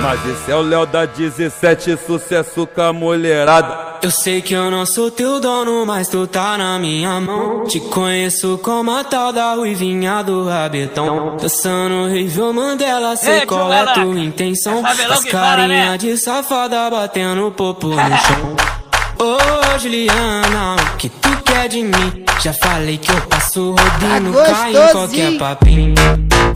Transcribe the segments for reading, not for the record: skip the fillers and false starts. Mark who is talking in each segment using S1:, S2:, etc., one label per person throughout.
S1: Mas esse é o Léo da 17, sucesso com a mulherada.
S2: Eu sei que eu não sou teu dono, mas tu tá na minha mão. Te conheço como a tal da ruivinha do rabetão. Dançando Rivel Mandela, sei qual é tua intenção. As carinha de safada batendo popo no chão. Ô Juliana, o que tu quer de mim? Já falei que eu passo rodinho, cai em qualquer papinho.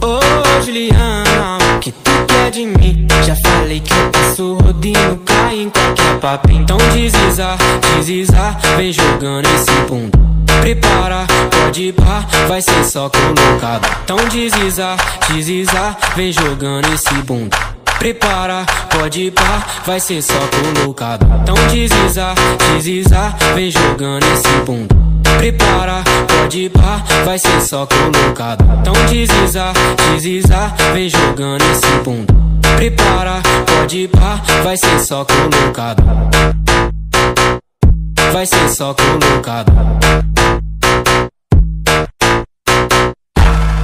S2: Ô Juliana, o que tu quer de mim? Já falei que eu passo rodinho, cai em qualquer papinho. Então desliza, desliza, vem jogando esse bunda. Prepara, pode ir pá, vai ser só colocado. Então desliza, desliza, vem jogando esse bunda. Prepara, pode ir pá, vai ser só colocado. Então desliza, desliza, vem jogando esse bunda. Prepara, pode ir pá, vai ser só colocado. Então desliza, desliza, vem jogando esse bunda. Prepara, pode ir pá, vai ser só colocado. Vai ser só colocado.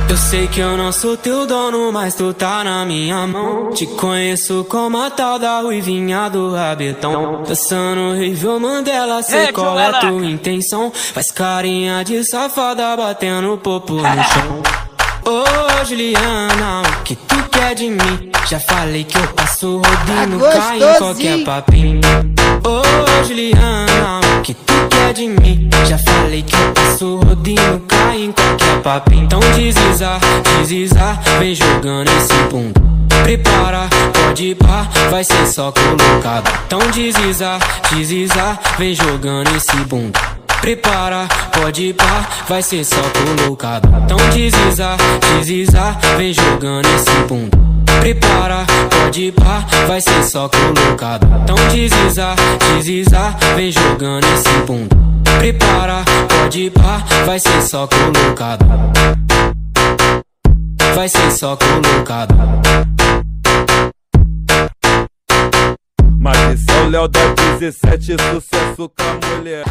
S2: Eu sei que eu não sou teu dono, mas tu tá na minha mão. Te conheço como a tal da ruivinha do rabetão. Dançando Rivel Mandela, sei qual é tua intenção. Faz carinha de safada batendo popo no chão. Ô Juliana, o que tu quer de mim? Já falei que eu passo rodinho, cai em qualquer papinho. Ô Juliana, o que tu quer de mim? Já falei que eu passo rodinho, cai em qualquer papinho. Então desliza, desliza, vem jogando esse bunda. Prepara, pode ir pá, vai ser só colocado. Então desliza, desliza, vem jogando esse bunda. Prepara, pode ir pá, vai ser só colocado. Então desliza, desliza, vem jogando esse bunda. Prepara, pode ir pá, vai ser só colocado. Então desliza, desliza, vem jogando esse bunda. Prepara, pode ir pá, vai ser só colocado. Vai ser só colocado.
S1: Mas esse é o Léo da 17, sucesso com a mulher.